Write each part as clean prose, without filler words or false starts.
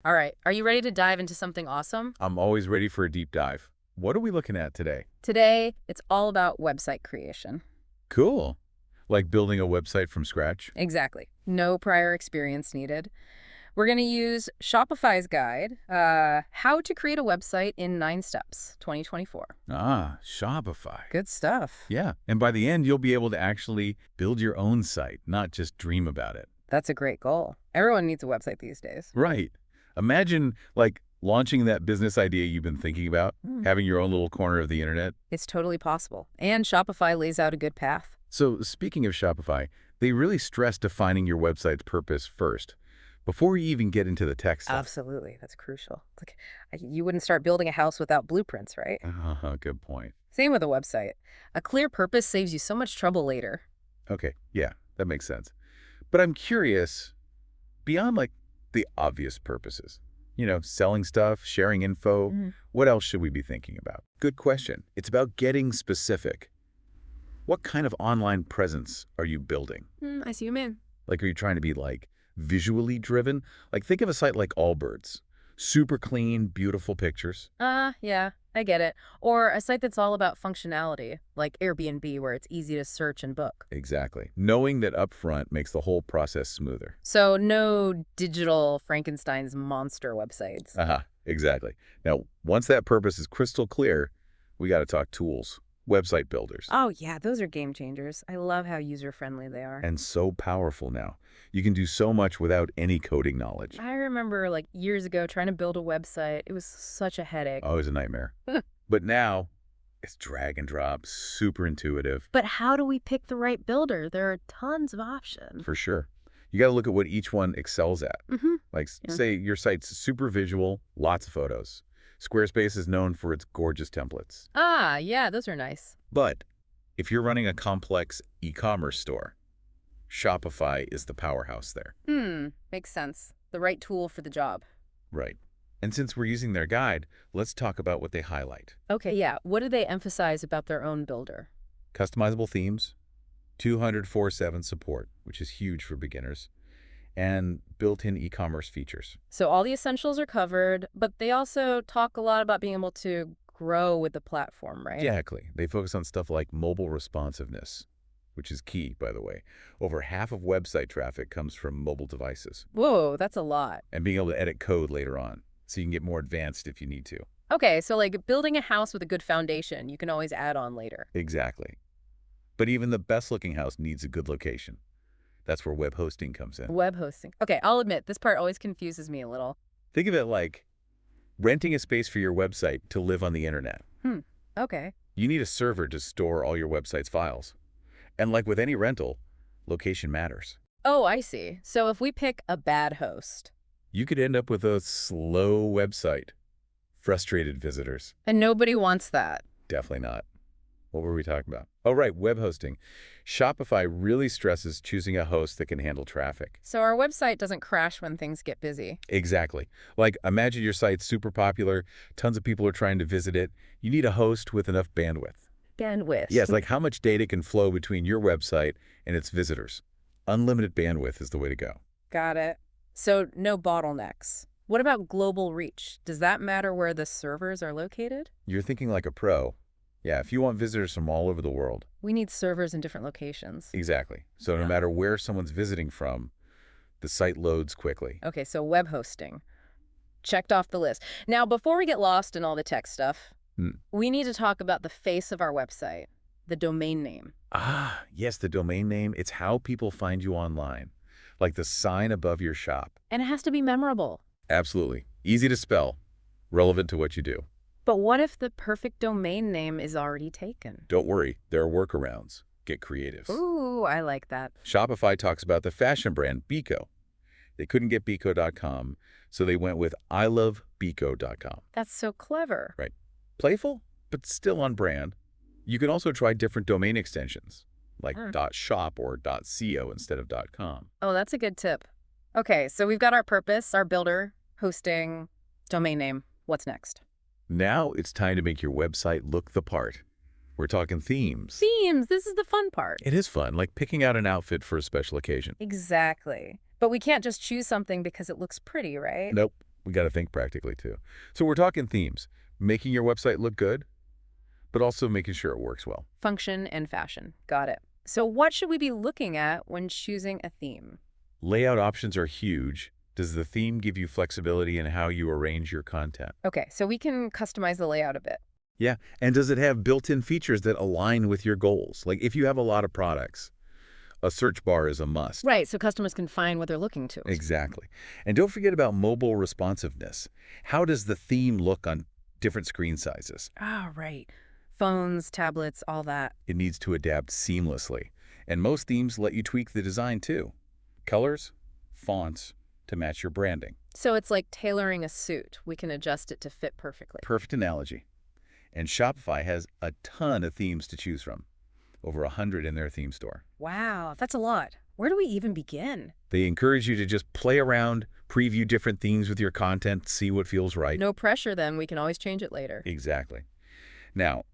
All right, are you ready to dive into something awesome? I'm always ready for a deep dive. What are we looking at today? Today, it's all about website creation. Cool. Like building a website from scratch? Exactly. No prior experience needed. We're going to use Shopify's guide, How to Create a Website in 9 Steps, 2024. Ah, Shopify. Good stuff. Yeah, and by the end, you'll be able to actually build your own site, not just dream about it. That's a great goal. Everyone needs a website these days. Right. Imagine, like, launching that business idea you've been thinking about, Hmm. having your own little corner of the internet. It's totally possible. And Shopify lays out a good path. So, speaking of Shopify, they really stress defining your website's purpose first, before you even get into the tech stuff. Absolutely. That's crucial. It's like you wouldn't start building a house without blueprints, right? Good point. Same with a website. A clear purpose saves you so much trouble later. Okay, yeah, that makes sense. But I'm curious, beyond like the obvious purposes, selling stuff, sharing info, Mhm. what else should we be thinking about? Good question. It's about getting specific. What kind of online presence are you building? I see you mean. Like, are you trying to be like visually driven? Like, think of a site like Allbirds. Super clean, beautiful pictures. Yeah, I get it. Or a site that's all about functionality, like Airbnb, where it's easy to search and book. Exactly. Knowing that upfront makes the whole process smoother. So no digital Frankenstein's monster websites. Aha, exactly. Now, once that purpose is crystal clear, we got to talk tools, website builders. Oh, yeah, those are game changers. I love how user-friendly they are. And so powerful now. You can do so much without any coding knowledge. I remember like years ago trying to build a website. It was such a headache. Always a nightmare. But now, it's drag and drop, super intuitive. But how do we pick the right builder? There are tons of options. For sure. You got to look at what each one excels at. Mm-hmm. Like, Yeah. say your site's super visual, lots of photos. Squarespace is known for its gorgeous templates. Ah, yeah, those are nice. But if you're running a complex e-commerce store, Shopify is the powerhouse there. Makes sense. The right tool for the job. Right. And since we're using their guide, let's talk about what they highlight. Okay, yeah. What do they emphasize about their own builder? Customizable themes, 204/7 support, which is huge for beginners, and built-in e-commerce features. So all the essentials are covered, but they also talk a lot about being able to grow with the platform, right? Exactly. They focus on stuff like mobile responsiveness, which is key, by the way. Over half of website traffic comes from mobile devices, Whoa, that's a lot. and being able to edit code later on, so you can get more advanced if you need to. Okay, so like building a house with a good foundation, you can always add on later. Exactly. But even the best-looking house needs a good location. That's where web hosting comes in. Web hosting. Okay, I'll admit, this part always confuses me a little. Think of it like renting a space for your website to live on the internet. Okay. You need a server to store all your website's files. And like with any rental, location matters. Oh, I see. So if we pick a bad host, You could end up with a slow website. Frustrated visitors. and nobody wants that. Definitely not. What were we talking about? Oh, right, web hosting. Shopify really stresses choosing a host that can handle traffic. So our website doesn't crash when things get busy. Exactly. Like, imagine your site's super popular, tons of people are trying to visit it. You need a host with enough bandwidth. Bandwidth. Yes, like how much data can flow between your website and its visitors. Unlimited bandwidth is the way to go. Got it. So no bottlenecks. What about global reach? Does that matter where the servers are located? You're thinking like a pro. Yeah, if you want visitors from all over the world. We need servers in different locations. Exactly. So no Yeah. matter where someone's visiting from, the site loads quickly. Okay, so web hosting. Checked off the list. Now, before we get lost in all the tech stuff, we need to talk about the face of our website, the domain name. Ah, yes, the domain name. It's how people find you online. Like the sign above your shop. And it has to be memorable. Absolutely. Easy to spell. Relevant to what you do. But what if the perfect domain name is already taken? Don't worry, there are workarounds. Get creative. Ooh, I like that. Shopify talks about the fashion brand Biko. They couldn't get Biko.com, so they went with ilovebiko.com. That's so clever. Right. Playful, but still on brand. You can also try different domain extensions, like .shop or .co instead of .com. Oh, that's a good tip. Okay, so we've got our purpose, our builder, hosting, domain name. What's next? Now it's time to make your website look the part. We're talking themes. Themes. This is the fun part. It is fun, like picking out an outfit for a special occasion. Exactly. But we can't just choose something because it looks pretty, right? Nope. We got to think practically, too. So we're talking themes, making your website look good, but also making sure it works well. Function and fashion. Got it. So what should we be looking at when choosing a theme? Layout options are huge. Does the theme give you flexibility in how you arrange your content? Okay, so we can customize the layout a bit. Yeah, and does it have built-in features that align with your goals? Like if you have a lot of products, a search bar is a must. Right, so customers can find what they're looking to. Exactly. And don't forget about mobile responsiveness. How does the theme look on different screen sizes? Ah, right. Phones, tablets, all that. It needs to adapt seamlessly. And most themes let you tweak the design too. Colors, fonts, to match your branding. So it's like tailoring a suit. We can adjust it to fit perfectly. Perfect analogy. And Shopify has a ton of themes to choose from. Over 100 in their theme store. Wow, that's a lot. Where do we even begin? They encourage you to just play around, preview different themes with your content, see what feels right. No pressure then. We can always change it later. Exactly. Now,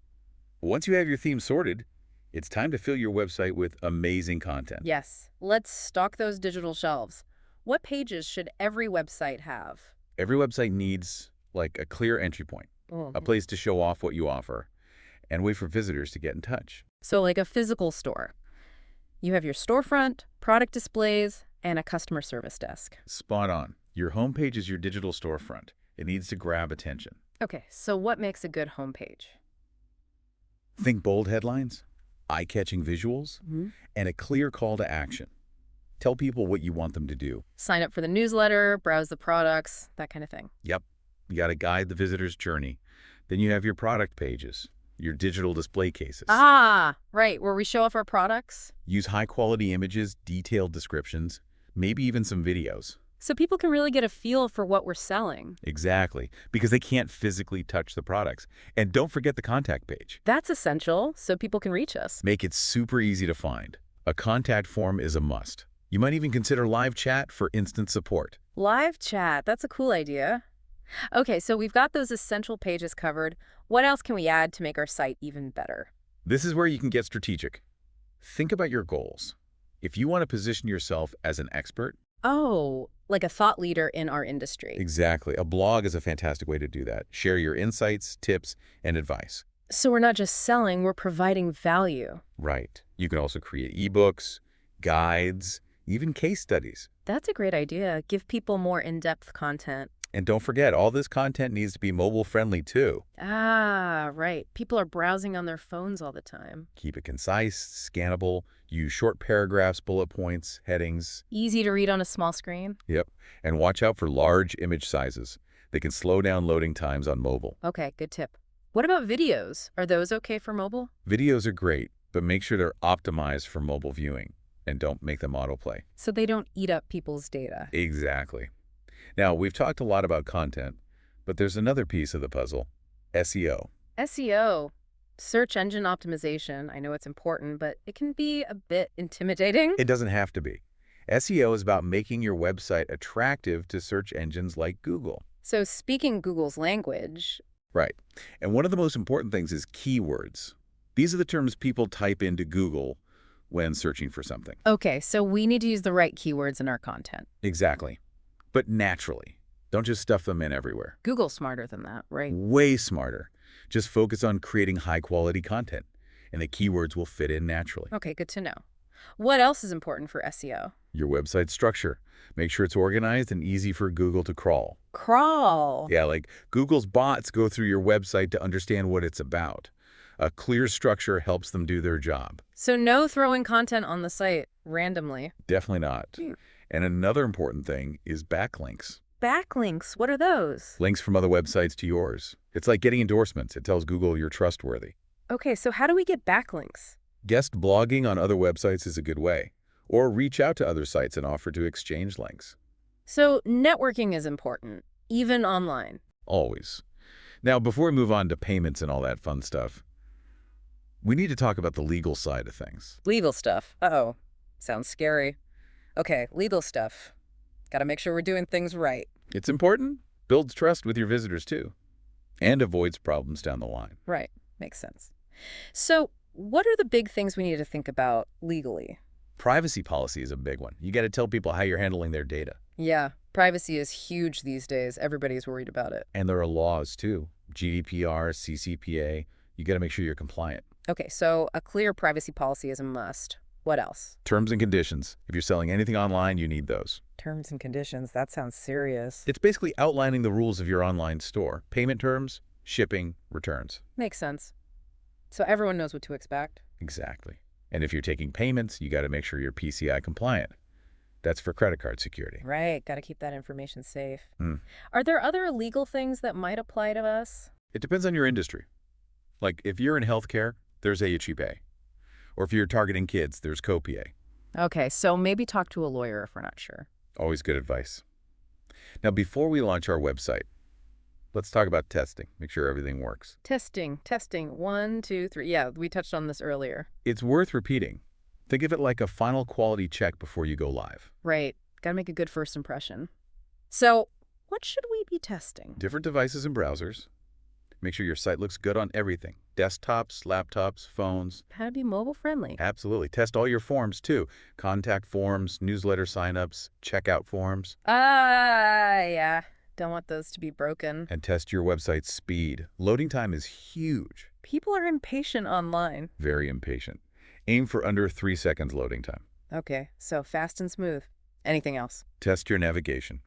once you have your theme sorted, it's time to fill your website with amazing content. Yes. Let's stock those digital shelves. What pages should every website have? Every website needs, like, a clear entry point, a place to show off what you offer, and wait for visitors to get in touch. So like a physical store. You have your storefront, product displays, and a customer service desk. Spot on. Your homepage is your digital storefront. It needs to grab attention. Okay, so what makes a good homepage? Think bold headlines, eye-catching visuals, and a clear call to action. Tell people what you want them to do. Sign up for the newsletter, browse the products, that kind of thing. Yep. You got to guide the visitor's journey. Then you have your product pages, your digital display cases. Ah, right, where we show off our products. Use high-quality images, detailed descriptions, maybe even some videos. So people can really get a feel for what we're selling. Exactly, because they can't physically touch the products. And don't forget the contact page. That's essential, so people can reach us. Make it super easy to find. A contact form is a must. You might even consider live chat for instant support. Live chat, that's a cool idea. Okay, so we've got those essential pages covered. What else can we add to make our site even better? This is where you can get strategic. Think about your goals. If you want to position yourself as an expert. Oh, like a thought leader in our industry. Exactly. A blog is a fantastic way to do that. Share your insights, tips, and advice. So we're not just selling, we're providing value. Right. You can also create ebooks, guides, even case studies. That's a great idea. Give people more in-depth content. And don't forget, all this content needs to be mobile-friendly too. Ah, right. People are browsing on their phones all the time. Keep it concise, scannable, use short paragraphs, bullet points, headings. Easy to read on a small screen. Yep. And watch out for large image sizes. They can slow down loading times on mobile. Okay, good tip. What about videos? Are those okay for mobile? Videos are great, but make sure they're optimized for mobile viewing and don't make them autoplay. So they don't eat up people's data. Exactly. Now, we've talked a lot about content, but there's another piece of the puzzle, SEO. SEO, search engine optimization. I know it's important, but it can be a bit intimidating. It doesn't have to be. SEO is about making your website attractive to search engines like Google. So speaking Google's language. Right. And one of the most important things is keywords. These are the terms people type into Google when searching for something. Okay, so we need to use the right keywords in our content. Exactly. But naturally. Don't just stuff them in everywhere. Google's smarter than that, right? Way smarter. Just focus on creating high-quality content, and the keywords will fit in naturally. Okay, good to know. What else is important for SEO? Your website structure. Make sure it's organized and easy for Google to crawl. Crawl. Yeah, like Google's bots go through your website to understand what it's about. A clear structure helps them do their job. So no throwing content on the site randomly. Definitely not. And another important thing is backlinks. Backlinks, what are those? Links from other websites to yours. It's like getting endorsements. It tells Google you're trustworthy. Okay, so how do we get backlinks? Guest blogging on other websites is a good way. Or reach out to other sites and offer to exchange links. So networking is important, even online. Always. Now, before we move on to payments and all that fun stuff, we need to talk about the legal side of things. Legal stuff. Uh-oh. Sounds scary. Okay, legal stuff. Got to make sure we're doing things right. It's important. Builds trust with your visitors, too. And avoids problems down the line. Right. Makes sense. So what are the big things we need to think about legally? Privacy policy is a big one. You got to tell people how you're handling their data. Yeah. Privacy is huge these days. Everybody's worried about it. And there are laws, too. GDPR, CCPA. You got to make sure you're compliant. Okay, so a clear privacy policy is a must. What else? Terms and conditions. If you're selling anything online, you need those. Terms and conditions. That sounds serious. It's basically outlining the rules of your online store. Payment terms, shipping, returns. Makes sense. So everyone knows what to expect. Exactly. And if you're taking payments, you got to make sure you're PCI compliant. That's for credit card security. Right. Got to keep that information safe. Hmm. Are there other legal things that might apply to us? It depends on your industry. Like if you're in healthcare, there's AHEPA. Or if you're targeting kids, there's COPA. Okay, so maybe talk to a lawyer if we're not sure. Always good advice. Now, before we launch our website, let's talk about testing. Make sure everything works. Testing. 1, 2, 3. Yeah, we touched on this earlier. It's worth repeating. Think of it like a final quality check before you go live. Right. Got to make a good first impression. So what should we be testing? Different devices and browsers. Make sure your site looks good on everything. Desktops, laptops, phones. How to be mobile friendly. Absolutely. Test all your forms, too. Contact forms, newsletter signups, checkout forms. Yeah. Don't want those to be broken. And test your website's speed. Loading time is huge. People are impatient online. Very impatient. Aim for under 3 seconds loading time. Okay, so fast and smooth. Anything else? Test your navigation.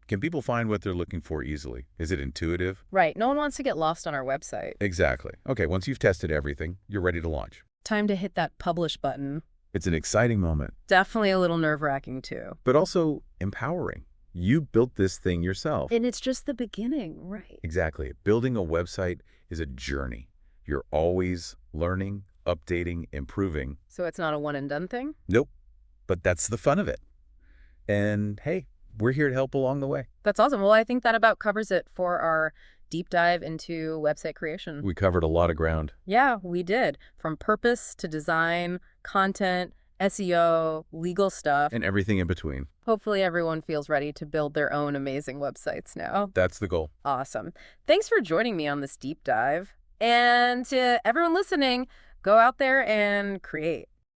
Can people find what they're looking for easily? Is it intuitive? Right. No one wants to get lost on our website. Exactly. Okay, once you've tested everything, you're ready to launch. Time to hit that publish button. It's an exciting moment. Definitely a little nerve-wracking, too. But also empowering. You built this thing yourself. And it's just the beginning, right? Exactly. Building a website is a journey. You're always learning, updating, improving. So it's not a one-and-done thing? Nope. But that's the fun of it. And hey, we're here to help along the way. That's awesome. Well, I think that about covers it for our deep dive into website creation. We covered a lot of ground. Yeah, we did. From purpose to design, content, SEO, legal stuff. And everything in between. Hopefully everyone feels ready to build their own amazing websites now. That's the goal. Awesome. Thanks for joining me on this deep dive. And to everyone listening, go out there and create.